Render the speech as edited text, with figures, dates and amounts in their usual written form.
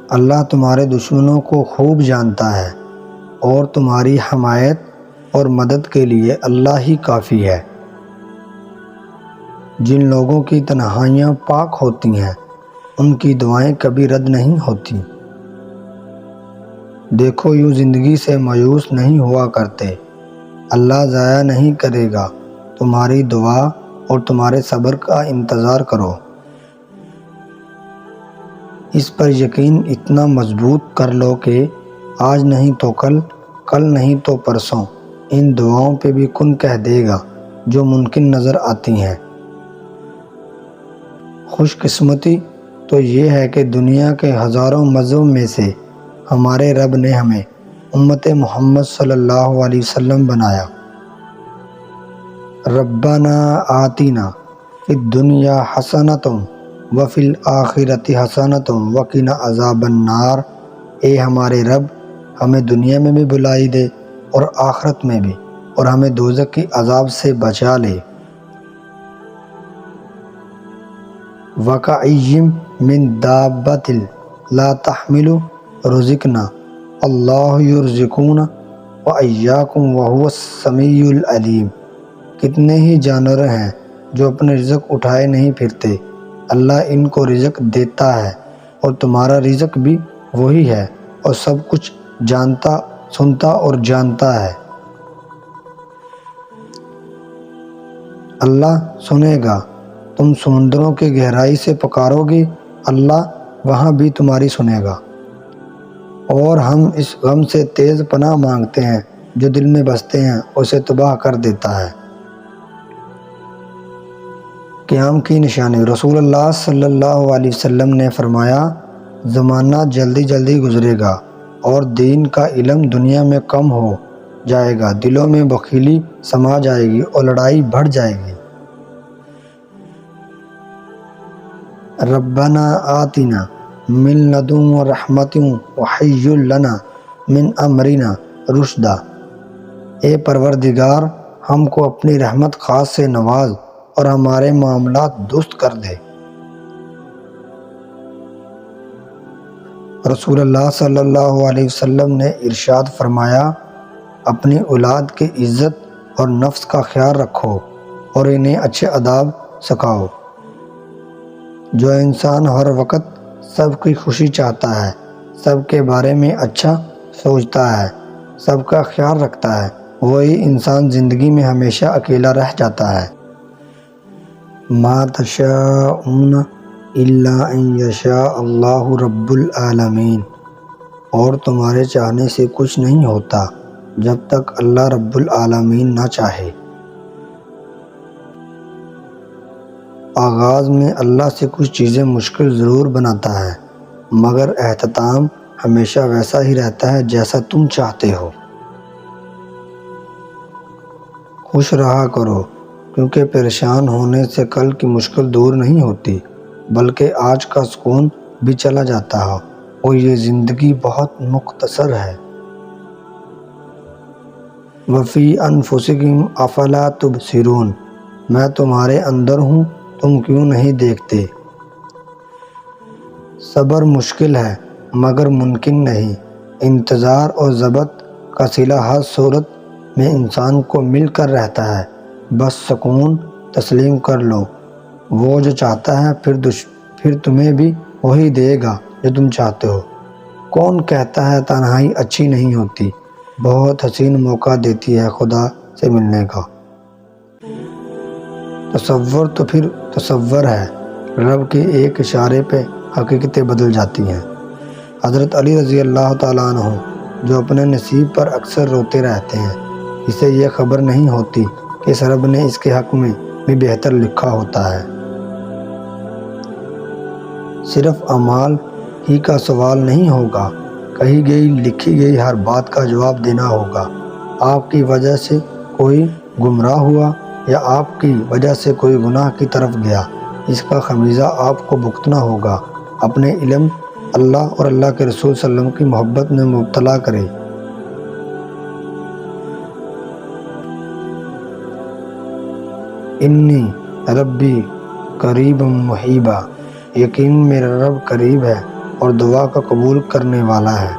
اللہ تمہارے دشمنوں کو خوب جانتا ہے اور تمہاری حمایت اور مدد کے لیے اللہ ہی کافی ہے۔ جن لوگوں کی تنہائیاں پاک ہوتی ہیں ان کی دعائیں کبھی رد نہیں ہوتی۔ دیکھو یوں زندگی سے مایوس نہیں ہوا کرتے، اللہ ضائع نہیں کرے گا، تمہاری دعا اور تمہارے صبر کا انتظار کرو۔ اس پر یقین اتنا مضبوط کر لو کہ آج نہیں تو کل، کل نہیں تو پرسوں ان دعاؤں پہ بھی کن کہہ دے گا جو ممکن نظر آتی ہیں۔ خوش قسمتی تو یہ ہے کہ دنیا کے ہزاروں مذہب میں سے ہمارے رب نے ہمیں امت محمد صلی اللہ علیہ وسلم بنایا۔ ربنا آتنا فی الدنیا حسنۃ وفی الآخرۃ حسنۃ وقنا عذاب النار۔ اے ہمارے رب ہمیں دنیا میں بھی بھلائی دے اور آخرت میں بھی، اور ہمیں دوزخ کی عذاب سے بچا لے۔ وَكَأَيٍّ مِّن دَابَّةٍ لَا تَحْمِلُ رِزْقَنَا اللَّهُ يُرْزِقُنَا وَإِيَّاكُمْ وَهُوَ السَّمِيعُ الْعَلِيمُ۔ کتنے ہی جانور ہیں جو اپنے رزق اٹھائے نہیں پھرتے، اللہ ان کو رزق دیتا ہے، اور تمہارا رزق بھی وہی ہے اور سب کچھ جانتا، سنتا اور جانتا ہے۔ اللہ سنے گا، تم سمندروں کے گہرائی سے پکارو گے، اللہ وہاں بھی تمہاری سنے گا۔ اور ہم اس غم سے تیز پناہ مانگتے ہیں جو دل میں بستے ہیں، اسے تباہ کر دیتا ہے۔ قیام کی نشانی۔ رسول اللہ صلی اللہ علیہ وسلم نے فرمایا، زمانہ جلدی جلدی گزرے گا اور دین کا علم دنیا میں کم ہو جائے گا، دلوں میں بخیلی سما جائے گی اور لڑائی بڑھ جائے گی۔ ربنا آتنا من لدنک رحمۃ وہیئ لنا من امرنا رشدا۔ اے پروردگار ہم کو اپنی رحمت خاص سے نواز اور ہمارے معاملات درست کر دے۔ رسول اللہ صلی اللہ علیہ وسلم نے ارشاد فرمایا، اپنی اولاد کی عزت اور نفس کا خیال رکھو اور انہیں اچھے آداب سکھاؤ۔ جو انسان ہر وقت سب کی خوشی چاہتا ہے، سب کے بارے میں اچھا سوچتا ہے، سب کا خیال رکھتا ہے، وہی انسان زندگی میں ہمیشہ اکیلا رہ جاتا ہے۔ ما تشاءون الا ان یشاء اللہ رب العالمین۔ اور تمہارے چاہنے سے کچھ نہیں ہوتا جب تک اللہ رب العالمین نہ چاہے۔ آغاز میں اللہ سے کچھ چیزیں مشکل ضرور بناتا ہے، مگر اختتام ہمیشہ ویسا ہی رہتا ہے جیسا تم چاہتے ہو۔ خوش رہا کرو، کیونکہ پریشان ہونے سے کل کی مشکل دور نہیں ہوتی، بلکہ آج کا سکون بھی چلا جاتا ہے، اور یہ زندگی بہت مختصر ہے۔ وفی انفسکم افلا تبصرون۔ میں تمہارے اندر ہوں، تم کیوں نہیں دیکھتے؟ صبر مشکل ہے مگر ممکن نہیں۔ انتظار اور ضبط کا صلہ ہر صورت میں انسان کو مل کر رہتا ہے۔ بس سکون تسلیم کر لو، وہ جو چاہتا ہے پھر تمہیں بھی وہی دے گا جو تم چاہتے ہو۔ کون کہتا ہے تنہائی اچھی نہیں ہوتی؟ بہت حسین موقع دیتی ہے خدا سے ملنے کا۔ تصور تو پھر تصور ہے، رب کے ایک اشارے پہ حقیقتیں بدل جاتی ہیں۔ حضرت علی رضی اللہ تعالیٰ عنہ جو اپنے نصیب پر اکثر روتے رہتے ہیں، اسے یہ خبر نہیں ہوتی کہ اس رب نے اس کے حق میں بھی بہتر لکھا ہوتا ہے۔ صرف اعمال ہی کا سوال نہیں ہوگا، کہی گئی لکھی گئی ہر بات کا جواب دینا ہوگا۔ آپ کی وجہ سے کوئی گمراہ ہوا یا آپ کی وجہ سے کوئی گناہ کی طرف گیا، اس کا خمیازہ آپ کو بھگتنا ہوگا۔ اپنے علم اللہ اور اللہ کے رسول صلی اللہ علیہ وسلم کی محبت میں مبتلا کرے۔ انی ربی قریب مجیب۔ یقین میرا رب قریب ہے اور دعا کا قبول کرنے والا ہے۔